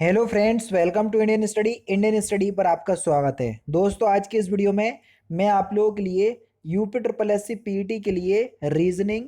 Hello friends, welcome to Indian study पर आपका स्वागत है। दोस्तों, आज के इस वीडियो में मैं आप लोगों के लिए UP triple S C PET के लिए रीजनिंग,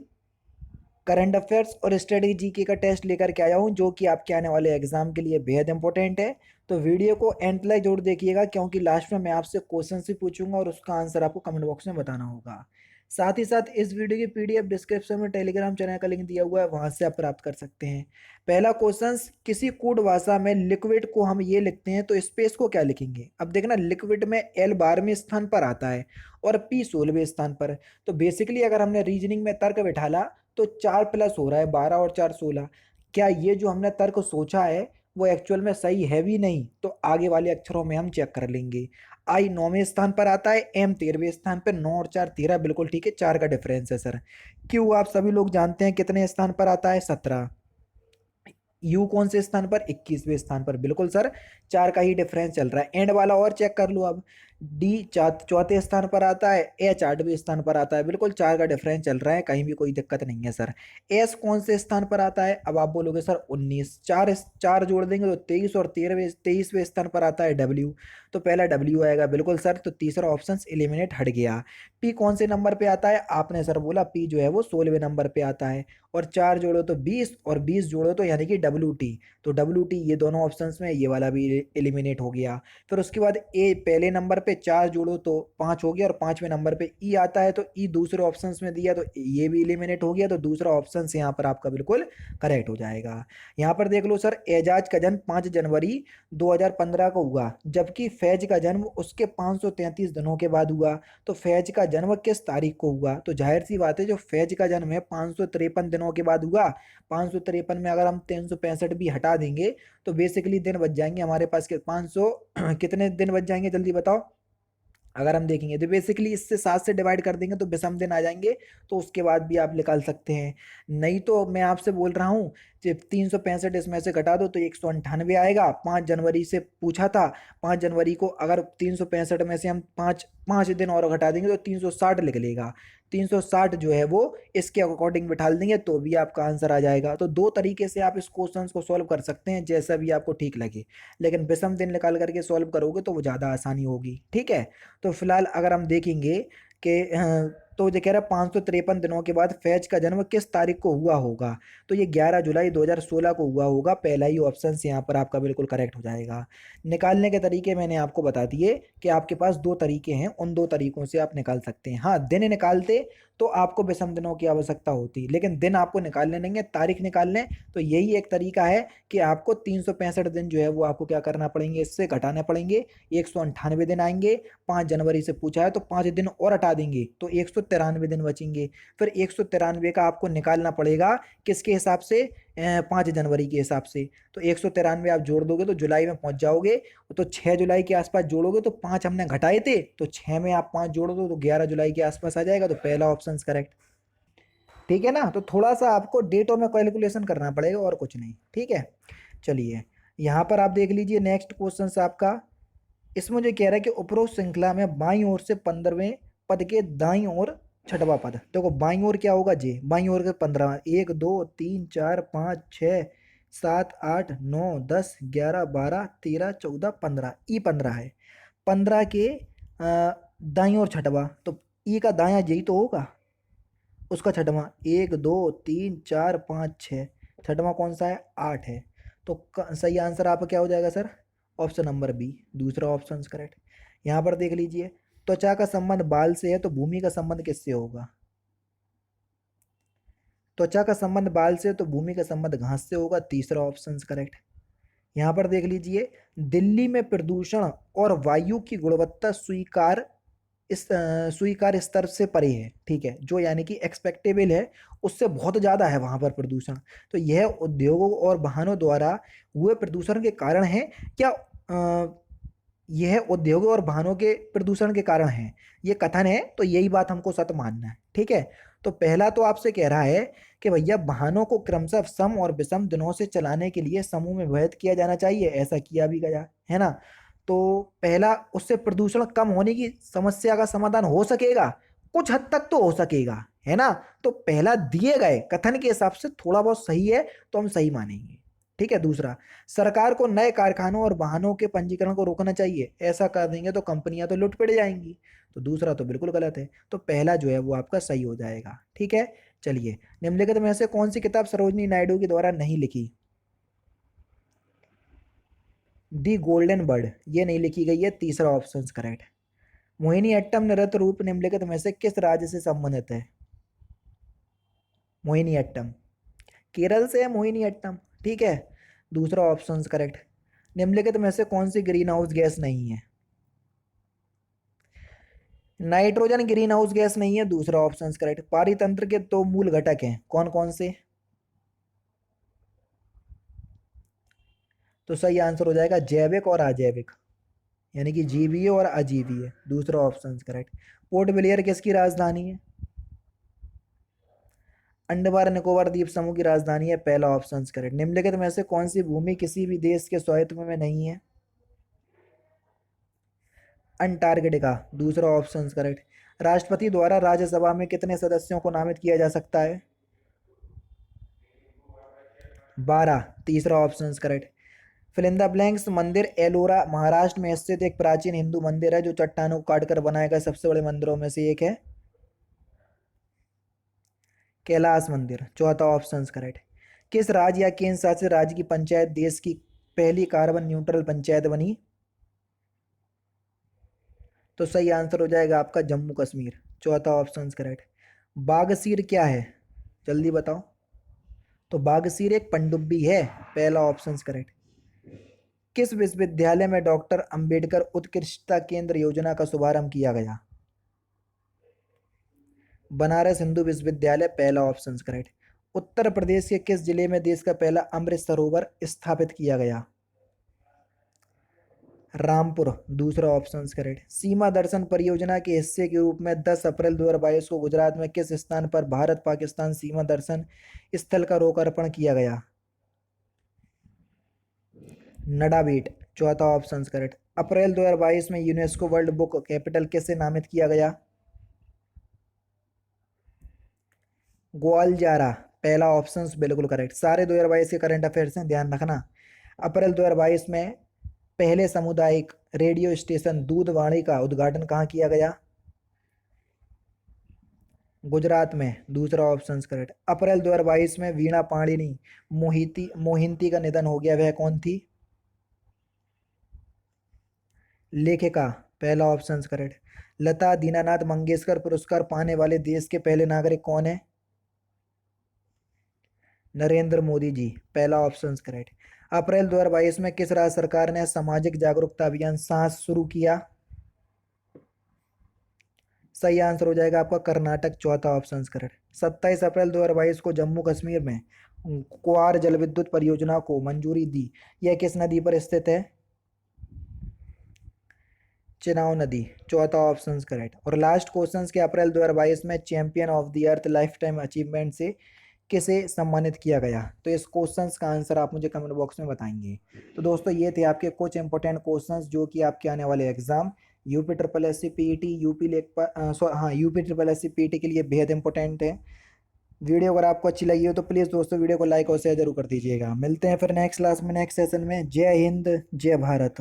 करंट अफेयर्स और स्ट्रेटेजी जीके का टेस्ट लेकर के आया हूं, जो कि आपके आने वाले एग्जाम के लिए बेहद इंपॉर्टेंट है। तो वीडियो को एंड तक जरूर देखिएगा, क्योंकि लास्ट में मैं आपसे क्वेश्चन भी पूछूंगा और उसका आंसर आपको कमेंट बॉक्स में बताना होगा। साथ ही साथ इस वीडियो की पीडीएफ डिस्क्रिप्शन में टेलीग्राम चैनल का लिंक दिया हुआ है, वहां से आप प्राप्त कर सकते हैं। पहला क्वेश्चन, किसी कूट भाषा में लिक्विड को हम ये लिखते हैं तो स्पेस को क्या लिखेंगे। अब देखना, लिक्विड में एल 12वें स्थान पर आता है और पी 16वें स्थान पर। तो बेसिकली अगर हमने रीजनिंग में तर्क बिठाला तो 4 प्लस हो रहा है 12 और 4 16। क्या ये जो हमने तर्क सोचा है वो एक्चुअल में सही है भी? नहीं तो आगे वाले अक्षरों में हम चेक कर लेंगे। आई 9वें स्थान पर आता है, एम 13वें स्थान पर। 9 और 4 13, बिल्कुल ठीक है, 4 का डिफरेंस है सर। क्यों, आप सभी लोग जानते हैं कितने स्थान पर आता है? 17। यू कौन से स्थान पर? 21वें स्थान पर, बिल्कुल सर, 4 का ही डिफरेंस चल रहा है। एंड वाला और चेक कर लो अब। डी चौथे स्थान पर आता है, एच 8वें स्थान पर आता है, बिल्कुल 4 का डिफरेंस चल रहा है, कहीं भी कोई दिक्कत नहीं है सर। एस कौन से स्थान पर आता है? अब आप बोलोगे सर 19, चार चार जोड़ देंगे तो 23, और 23वें स्थान पर आता है डब्ल्यू। तो पहला डब्ल्यू आएगा, बिल्कुल सर, तो तीसरा ऑप्शन एलिमिनेट हट गया। पी कौन से नंबर पे आता है? आपने सर बोला पी जो है वो 16वें नंबर पे आता है, और 4 जोड़ो तो 20, और 20 जोड़ो तो यानी कि डब्ल्यू टी। तो डब्ल्यू टी ये दोनों ऑप्शंस में, ये वाला भी एलिमिनेट हो गया। फिर उसके बाद ए पहले नंबर पे 4 जोड़ो तो 5 हो गया, और 5वें नंबर पे ई आता है, तो ई दूसरे ऑप्शंस में दिया तो ये भी एलिमिनेट हो गया। तो दूसरा ऑप्शन यहाँ पर आपका बिल्कुल करेक्ट हो जाएगा। यहाँ पर देख लो सर, एजाज का जन्म 5 जनवरी 2015 को हुआ, जबकि फैज का जन्म उसके 533 दिनों के बाद हुआ। तो फैज का जन्म किस तारीख को हुआ? तो जाहिर सी बात है, जो फैज का जन्म है 553 दिनों के बाद हुआ। 553 में अगर हम 365 भी हटा देंगे तो बेसिकली दिन बच जाएंगे हमारे पास के 500 कितने दिन बच जाएंगे जल्दी बताओ। अगर हम देखेंगे तो बेसिकली इससे 7 से डिवाइड कर देंगे तो विषम दिन आ जाएंगे, तो उसके बाद भी आप निकाल सकते हैं। नहीं तो मैं आपसे बोल रहा हूँ, जब 365 इसमें से घटा दो तो 198 आएगा। 5 जनवरी से पूछा था, 5 जनवरी को अगर 365 में से हम पाँच पाँच दिन और घटा देंगे तो 360 लिख लेगा। 360 जो है वो इसके अकॉर्डिंग बिठा देंगे तो भी आपका आंसर आ जाएगा। तो दो तरीके से आप इस क्वेश्चन को सॉल्व कर सकते हैं, जैसा भी आपको ठीक लगे। लेकिन विषम दिन निकाल करके सॉल्व करोगे तो वो ज़्यादा आसानी होगी, ठीक है। तो फिलहाल अगर हम देखेंगे कि तो ये कह रहा है 553 दिनों के बाद फैज का जन्म किस तारीख को हुआ होगा। तो ये 11 जुलाई 2016 को हुआ होगा। पहला ही ऑप्शन यहाँ पर आपका बिल्कुल करेक्ट हो जाएगा। निकालने के तरीके मैंने आपको बता दिए कि आपके पास दो तरीके हैं, उन दो तरीकों से आप निकाल सकते हैं। हाँ, दिन निकालते तो आपको विषम दिनों की आवश्यकता होती, लेकिन दिन आपको निकालने नहीं है, तारीख निकालने। तो यही एक तरीका है कि आपको 365 दिन जो है वो आपको क्या करना पड़ेंगे, इससे घटाने पड़ेंगे। 198 दिन आएंगे। 5 जनवरी से पूछा है तो 5 दिन और हटा देंगे तो 193 दिन बचेंगे। फिर 193 का आपको निकालना पड़ेगा किसके हिसाब से? 5 जनवरी के हिसाब से। तो 193 आप जोड़ दोगे तो जुलाई में पहुंच जाओगे। तो 6 जुलाई के आसपास जोड़ोगे तो 5 हमने घटाए थे, तो 6 में आप 5 जोड़ दो तो 11 जुलाई के आसपास आ जाएगा। तो पहला ऑप्शन करेक्ट, ठीक है ना। तो थोड़ा सा आपको डेटों में कैलकुलेशन करना पड़ेगा और कुछ नहीं, ठीक है। चलिए, यहाँ पर आप देख लीजिए नेक्स्ट क्वेश्चन आपका। इसमें जो कह रहा है कि उपरोक्त श्रृंखला में बाईं ओर से 15वें पद के दाईं ओर छठवां पद। देखो बाईं ओर क्या होगा जी? बाईं ओर के 15, 1 2 3 4 5 6 7 8 9 10 11 12 13 14 15, ई 15 है। 15 के दाईं ओर छठवां, तो ई का दायां यही तो होगा, उसका छठवां। 1 2 3 4 5 6, छठवां कौन सा है? 8 है। तो सही आंसर आपका क्या हो जाएगा सर? ऑप्शन नंबर बी, दूसरा ऑप्शन करेक्ट। यहाँ पर देख लीजिए, त्वचा का संबंध बाल से है तो भूमि का संबंध किससे होगा? त्वचा का संबंध बाल से तो भूमि का संबंध घास से होगा, तीसरा ऑप्शन करेक्ट। यहाँ पर देख लीजिए, दिल्ली में प्रदूषण और वायु की गुणवत्ता स्वीकार स्तर से परे है, ठीक है, जो यानी कि एक्सपेक्टेबल है, उससे बहुत ज़्यादा है वहाँ पर प्रदूषण। तो यह उद्योगों और वाहनों द्वारा हुए प्रदूषण के कारण है क्या? यह उद्योगों और वाहनों के प्रदूषण के कारण है, ये कथन है, तो यही बात हमको सत्य मानना है, ठीक है। तो पहला तो आपसे कह रहा है कि भैया वाहनों को क्रमशः सम और विषम दिनों से चलाने के लिए समूह में विभक्त किया जाना चाहिए, ऐसा किया भी गया है ना। तो पहला, उससे प्रदूषण कम होने की समस्या का समाधान हो सकेगा, कुछ हद तक तो हो सकेगा, है ना। तो पहला दिए गए कथन के हिसाब से थोड़ा बहुत सही है, तो हम सही मानेंगे, ठीक है। दूसरा, सरकार को नए कारखानों और वाहनों के पंजीकरण को रोकना चाहिए, ऐसा कर देंगे तो कंपनियां तो लुट पड़ जाएंगी। तो दूसरा तो बिल्कुल गलत है, तो पहला जो है वो आपका सही हो जाएगा। ठीक है। चलिए, निम्नलिखित में से कौन सी किताब सरोजिनी नायडू के द्वारा नहीं लिखी? दी गोल्डन बर्ड, ये नहीं लिखी गई है, तीसरा ऑप्शन करेक्ट। मोहिनी अट्टम नृत्य रूप निम्नलिखित में से किस राज्य से संबंधित है? मोहिनी अट्टम केरल से है, मोहिनी अट्टम। ठीक है। दूसरा ऑप्शन करेक्ट। निम्नलिखित में से कौन सी ग्रीन हाउस गैस नहीं है? नाइट्रोजन ग्रीन हाउस गैस नहीं है, दूसरा ऑप्शन करेक्ट। पारितंत्र के दो मूल घटक हैं, कौन कौन से? तो सही आंसर हो जाएगा जैविक और अजैविक, यानी कि जीवीय और अजीवीय, दूसरा ऑप्शन करेक्ट। पोर्ट ब्लेयर किसकी राजधानी है? अंडमान निकोबार द्वीप समूह की राजधानी है, पहला ऑप्शन करेक्ट। निम्नलिखित में से कौन सी भूमि किसी भी देश के स्वामित्व में नहीं है? अंटार्कटिका, दूसरा ऑप्शन करेक्ट। राष्ट्रपति द्वारा राज्यसभा में कितने सदस्यों को नामित किया जा सकता है? 12, तीसरा option correct. Fill in the blanks मंदिर एलोरा महाराष्ट्र में स्थित एक प्राचीन हिंदू मंदिर है जो चट्टानों को काटकर बनाए गए सबसे बड़े मंदिरों में से एक है। कैलाश मंदिर, चौथा ऑप्शन करेक्ट। किस राज्य या केंद्र शासित राज्य की पंचायत देश की पहली कार्बन न्यूट्रल पंचायत बनी? तो सही आंसर हो जाएगा आपका जम्मू कश्मीर, चौथा ऑप्शन करेक्ट। बागसीर क्या है, जल्दी बताओ। तो बागसीर एक पनडुब्बी है, पहला ऑप्शन करेक्ट। किस विश्वविद्यालय में डॉक्टर अंबेडकर उत्कृष्टता केंद्र योजना का शुभारंभ किया गया? बनारस हिंदू विश्वविद्यालय, पहला ऑप्शन करेक्ट। उत्तर प्रदेश के किस जिले में देश का पहला अमृत सरोवर स्थापित किया गया? रामपुर, दूसरा ऑप्शन करेक्ट। सीमा दर्शन परियोजना के हिस्से के रूप में 10 अप्रैल 2022 को गुजरात में किस स्थान पर भारत पाकिस्तान सीमा दर्शन स्थल का लोकार्पण किया गया? नडाबेट, चौथा ऑप्शन करेक्ट। अप्रैल 2022 में यूनेस्को वर्ल्ड बुक कैपिटल किसे नामित किया गया? ग्वालजारा, पहला ऑप्शन बिल्कुल करेक्ट। सारे 2022 के करंट अफेयर्स हैं, ध्यान रखना। अप्रैल 2022 में पहले सामुदायिक रेडियो स्टेशन दूधवाणी का उद्घाटन कहाँ किया गया? गुजरात में, दूसरा ऑप्शन करेक्ट। अप्रैल 2022 में वीणा पाणिनि मोहिंती का निधन हो गया, वह कौन थी? लेखिका, पहला ऑप्शन करेक्ट। लता दीनानाथ मंगेशकर पुरस्कार पाने वाले देश के पहले नागरिक कौन है? नरेंद्र मोदी जी, पहला ऑप्शन करेक्ट। अप्रैल 2022 में किस राज्य सरकार ने सामाजिक जागरूकता अभियान सांस शुरू किया? सही आंसर हो जाएगा आपका कर्नाटक, चौथा ऑप्शन करेक्ट। 27 अप्रैल 2022 को जम्मू कश्मीर में क्वार जल विद्युत परियोजना को मंजूरी दी, यह किस नदी पर स्थित है? चिनाव नदी, चौथा ऑप्शन करेक्ट। और लास्ट क्वेश्चन के अप्रैल 2022 में champion of the earth life time achievement से किसे सम्मानित किया गया? तो इस क्वेश्चंस का आंसर आप मुझे कमेंट बॉक्स में बताएंगे। तो दोस्तों, ये थे आपके कुछ इंपॉर्टेंट क्वेश्चंस जो कि आपके आने वाले exam UP triple S C PET UP UP triple S C PET के लिए बेहद इंपॉर्टेंट है। वीडियो अगर आपको अच्छी लगी हो तो प्लीज़ दोस्तों वीडियो को लाइक और शेयर जरूर कर दीजिएगा। मिलते हैं फिर नेक्स्ट क्लास में, नेक्स्ट सेशन में। जय हिंद, जय भारत।